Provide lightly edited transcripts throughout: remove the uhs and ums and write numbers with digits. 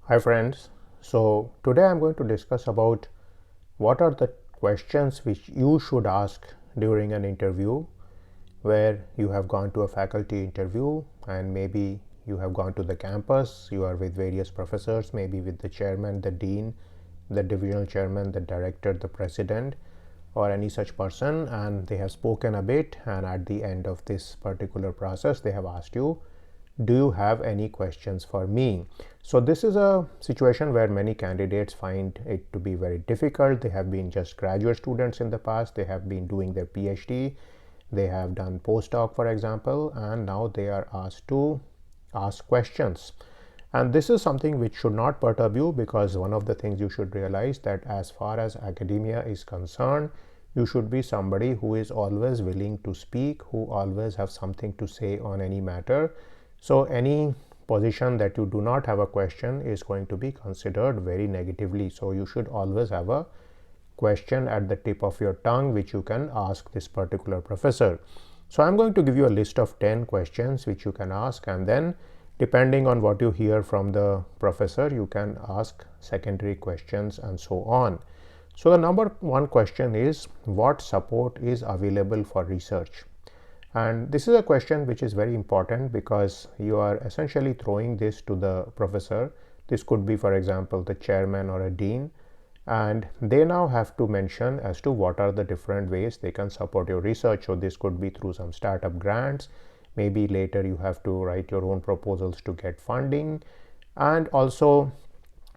Hi friends, so today I'm going to discuss about what are the questions which you should ask during an interview where you have gone to a faculty interview and maybe you have gone to the campus, you are with various professors, maybe with the chairman, the dean, the divisional chairman, the director, the president, or any such person, and they have spoken a bit, and at the end of this particular process they have asked you, do you have any questions for me? So this is a situation where many candidates find it to be very difficult. They have been just graduate students in the past, they have been doing their PhD, they have done postdoc for example, and now they are asked to ask questions. And this is something which should not perturb you, because one of the things you should realize that as far as academia is concerned, you should be somebody who is always willing to speak, who always have something to say on any matter. So any position that you do not have a question is going to be considered very negatively. So you should always have a question at the tip of your tongue which you can ask this particular professor. So I'm going to give you a list of 10 questions which you can ask, and then depending on what you hear from the professor, you can ask secondary questions and so on. So the number one question is, what support is available for research? And this is a question which is very important because you are essentially throwing this to the professor. This could be, for example, the chairman or a dean, and they now have to mention as to what are the different ways they can support your research. So this could be through some startup grants, maybe later you have to write your own proposals to get funding, and also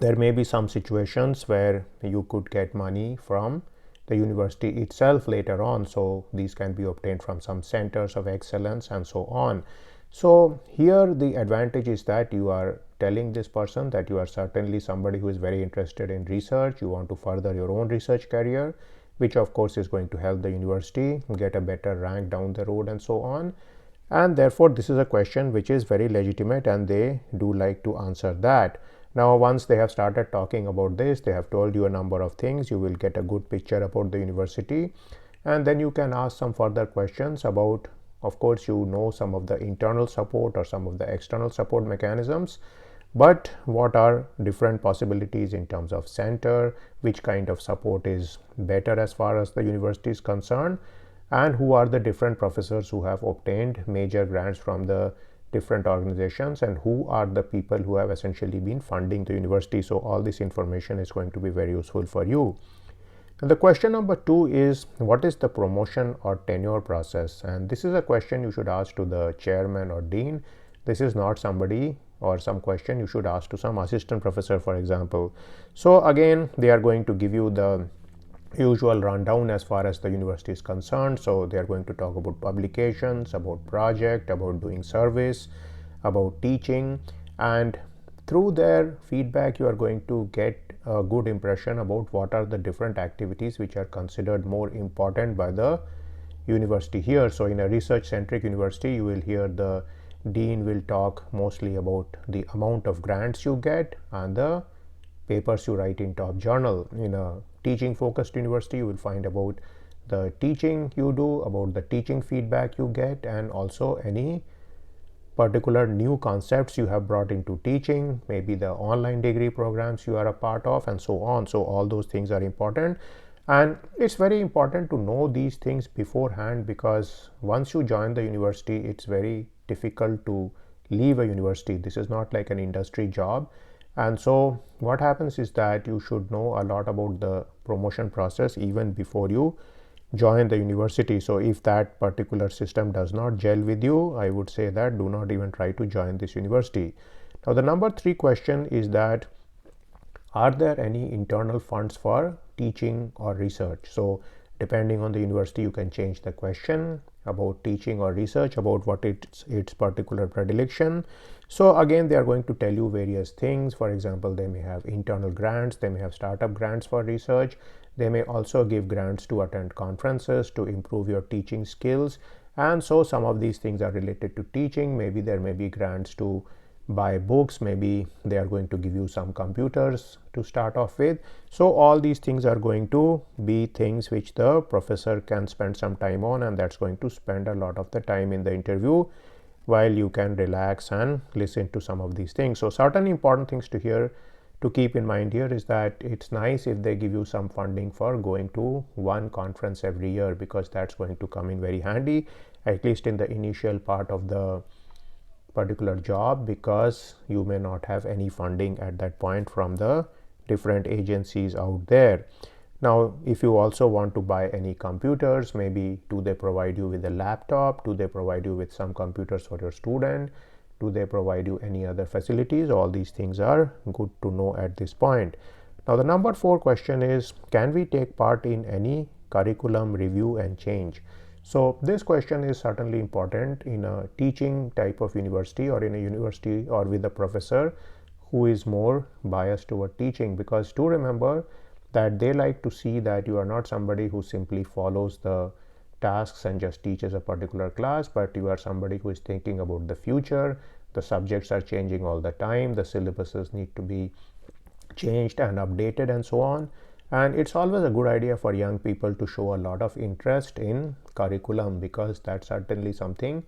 there may be some situations where you could get money from the university itself later on. So these can be obtained from some centers of excellence and so on. So here the advantage is that you are telling this person that you are certainly somebody who is very interested in research, you want to further your own research career, which of course is going to help the university get a better rank down the road and so on. And therefore this is a question which is very legitimate and they do like to answer that. Now once they have started talking about this, they have told you a number of things, you will get a good picture about the university, and then you can ask some further questions about, of course you know some of the internal support or some of the external support mechanisms, but what are different possibilities in terms of center, which kind of support is better as far as the university is concerned, and who are the different professors who have obtained major grants from the different organizations, and who are the people who have essentially been funding the university. So all this information is going to be very useful for you. And the question number 2 is, what is the promotion or tenure process? And this is a question you should ask to the chairman or dean. This is not somebody or some question you should ask to some assistant professor, for example. So again, they are going to give you the usual rundown as far as the university is concerned. So they are going to talk about publications, about project, about doing service, about teaching, and through their feedback you are going to get a good impression about what are the different activities which are considered more important by the university here. So in a research centric university, you will hear the dean will talk mostly about the amount of grants you get and the papers you write in top journal. In a teaching focused university, you will find about the teaching you do, about the teaching feedback you get, and also any particular new concepts you have brought into teaching, maybe the online degree programs you are a part of, and so on. So all those things are important, and it's very important to know these things beforehand, because once you join the university, it's very difficult to leave a university. This is not like an industry job. And so what happens is that you should know a lot about the promotion process even before you join the university. So if that particular system does not gel with you, I would say that do not even try to join this university. Now the number 3 question is that, are there any internal funds for teaching or research? So depending on the university, you can change the question about teaching or research, about what its particular predilection. So again, they are going to tell you various things. For example, they may have internal grants, they may have startup grants for research, they may also give grants to attend conferences to improve your teaching skills. And so some of these things are related to teaching. Maybe there may be grants to buy books, maybe they are going to give you some computers to start off with. So all these things are going to be things which the professor can spend some time on, and that's going to spend a lot of the time in the interview. while you can relax and listen to some of these things. So certain important things to keep in mind here is that it's nice if they give you some funding for going to one conference every year, because that's going to come in very handy, at least in the initial part of the particular job, because you may not have any funding at that point from the different agencies out there. Now, if you also want to buy any computers, maybe do they provide you with a laptop? Do they provide you with some computers for your student? Do they provide you any other facilities? All these things are good to know at this point. Now, the number 4 question is, can we take part in any curriculum review and change? So this question is certainly important in a teaching type of university, or in a university or with a professor who is more biased toward teaching, because do remember that they like to see that you are not somebody who simply follows the tasks and just teaches a particular class, but you are somebody who is thinking about the future. The subjects are changing all the time, the syllabuses need to be changed and updated and so on, and it's always a good idea for young people to show a lot of interest in curriculum, because that's certainly something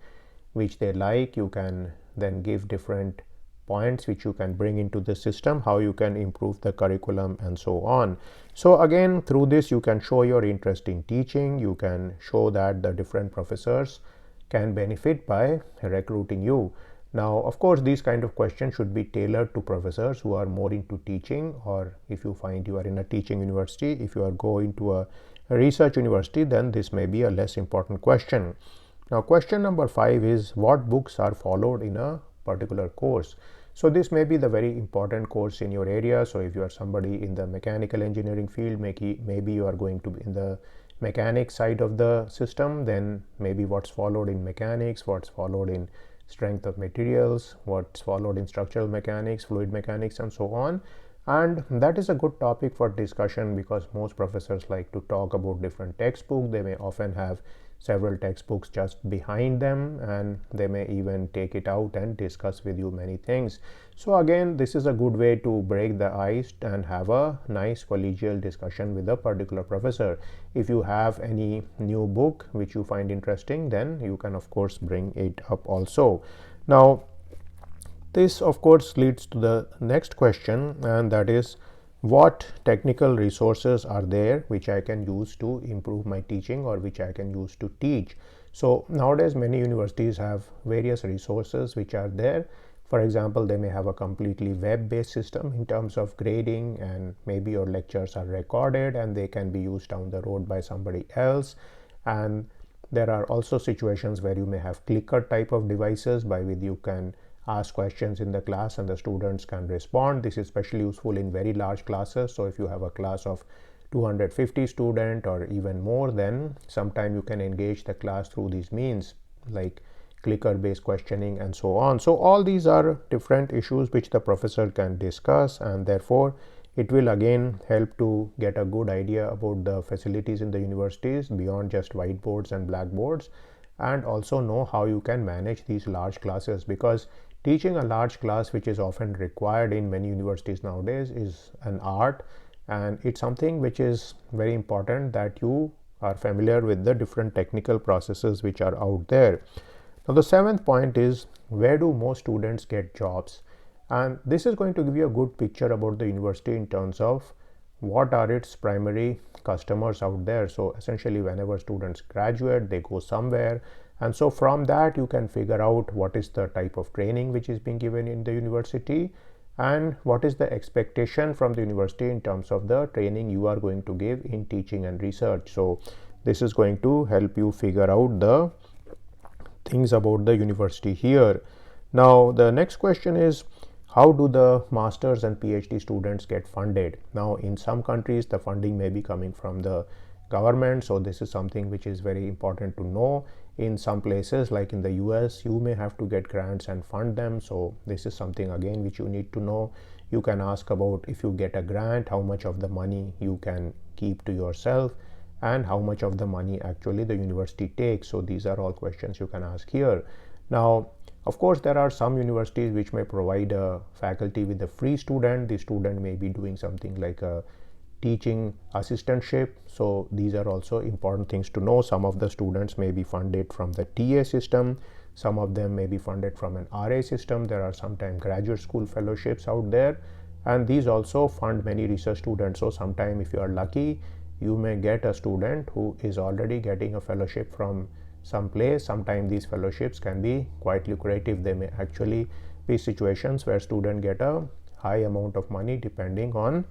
which they like. You can then give different points which you can bring into the system, how you can improve the curriculum and so on. So again, through this you can show your interest in teaching. You can show that the different professors can benefit by recruiting you. Now, of course, these kind of questions should be tailored to professors who are more into teaching, or if you find you are in a teaching university. If you are going to a research university, then this may be a less important question. Now, question number 5 is, what books are followed in a particular course? So this may be the very important course in your area. So if you are somebody in the mechanical engineering field, maybe you are going to be in the mechanics side of the system, then maybe what's followed in mechanics, what's followed in strength of materials, what's followed in structural mechanics, fluid mechanics, and so on. And that is a good topic for discussion, because most professors like to talk about different textbooks. They may often have several textbooks just behind them, and they may even take it out and discuss with you many things. So again, this is a good way to break the ice and have a nice collegial discussion with a particular professor. If you have any new book which you find interesting, then you can of course bring it up also. Now, this of course leads to the next question, and that is, what technical resources are there which I can use to improve my teaching, or which I can use to teach? So nowadays many universities have various resources which are there. For example, they may have a completely web-based system in terms of grading, and maybe your lectures are recorded and they can be used down the road by somebody else. And there are also situations where you may have clicker type of devices by which you can ask questions in the class and the students can respond. This is especially useful in very large classes. So if you have a class of 250 students or even more, then sometime you can engage the class through these means like clicker based questioning and so on. So all these are different issues which the professor can discuss, and therefore it will again help to get a good idea about the facilities in the universities beyond just whiteboards and blackboards, and also know how you can manage these large classes, because teaching a large class, which is often required in many universities nowadays, is an art, and it's something which is very important that you are familiar with the different technical processes which are out there. Now, the 7th point is, where do most students get jobs? And this is going to give you a good picture about the university in terms of what are its primary customers out there. So essentially, whenever students graduate, they go somewhere, and so from that you can figure out what is the type of training which is being given in the university, and what is the expectation from the university in terms of the training you are going to give in teaching and research. So this is going to help you figure out the things about the university here. Now, the next question is, how do the masters and PhD students get funded? Now, in some countries the funding may be coming from the government, so this is something which is very important to know. In some places like in the US, you may have to get grants and fund them, so this is something again which you need to know. You can ask about, if you get a grant, how much of the money you can keep to yourself, and how much of the money actually the university takes. So these are all questions you can ask here. Now, of course, there are some universities which may provide a faculty with a free student. The student may be doing something like a teaching assistantship. So these are also important things to know. Some of the students may be funded from the TA system. Some of them may be funded from an RA system. There are sometimes graduate school fellowships out there, and these also fund many research students. So sometimes if you are lucky, you may get a student who is already getting a fellowship from some place. Sometimes these fellowships can be quite lucrative. They may actually be situations where students get a high amount of money depending on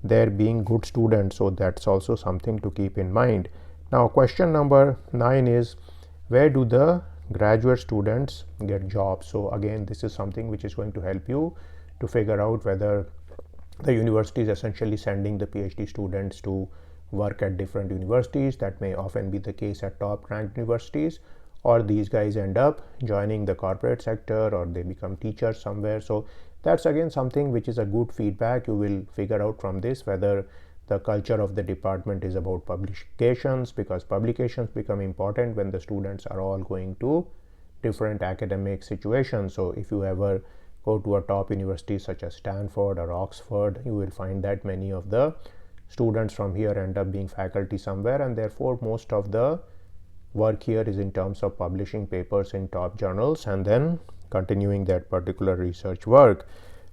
their being good students. So that's also something to keep in mind. Now question number 9 is, where do the graduate students get jobs? So again, this is something which is going to help you to figure out whether the university is essentially sending the PhD students to work at different universities. That may often be the case at top ranked universities, or these guys end up joining the corporate sector, or they become teachers somewhere. So that's again something which is a good feedback. You will figure out from this whether the culture of the department is about publications, because publications become important when the students are all going to different academic situations. So if you ever go to a top university such as Stanford or Oxford, you will find that many of the students from here end up being faculty somewhere, and therefore most of the work here is in terms of publishing papers in top journals and then continuing that particular research work.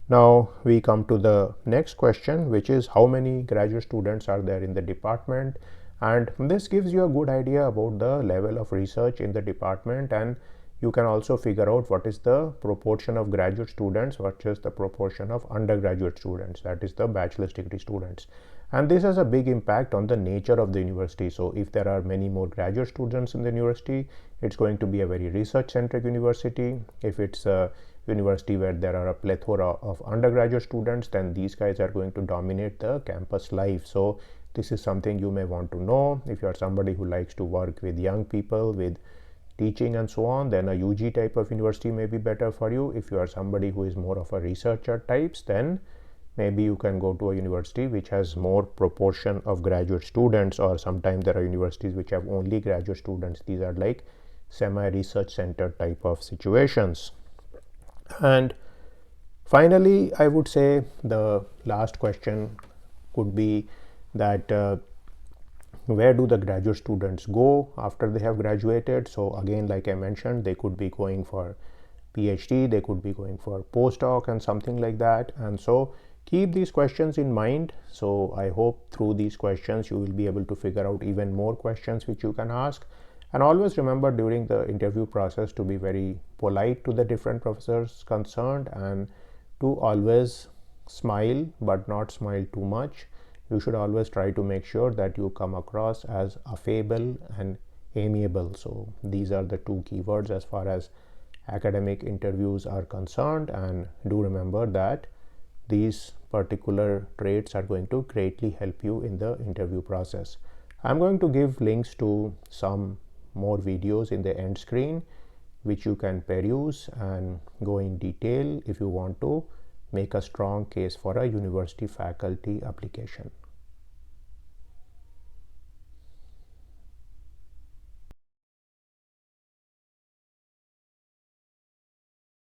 Now we come to the next question, which is how many graduate students are there in the department, and this gives you a good idea about the level of research in the department, and you can also figure out what is the proportion of graduate students versus the proportion of undergraduate students, that is the bachelor's degree students. And this has a big impact on the nature of the university. So if there are many more graduate students in the university, it's going to be a very research centric university. If it's a university where there are a plethora of undergraduate students, then these guys are going to dominate the campus life. So this is something you may want to know. If you are somebody who likes to work with young people, with teaching and so on, then a UG type of university may be better for you. If you are somebody who is more of a researcher types, then maybe you can go to a university which has more proportion of graduate students, or sometimes there are universities which have only graduate students. These are like semi-research center type of situations. And finally, I would say the last question could be that where do the graduate students go after they have graduated? So again, like I mentioned, they could be going for PhD, they could be going for postdoc and something like that. And so keep these questions in mind. So I hope through these questions you will be able to figure out even more questions which you can ask. And always remember during the interview process to be very polite to the different professors concerned, and to always smile, but not smile too much. You should always try to make sure that you come across as affable and amiable. So these are the two keywords as far as academic interviews are concerned, and do remember that these particular traits are going to greatly help you in the interview process. I'm going to give links to some more videos in the end screen which you can peruse and go in detail if you want to make a strong case for a university faculty application.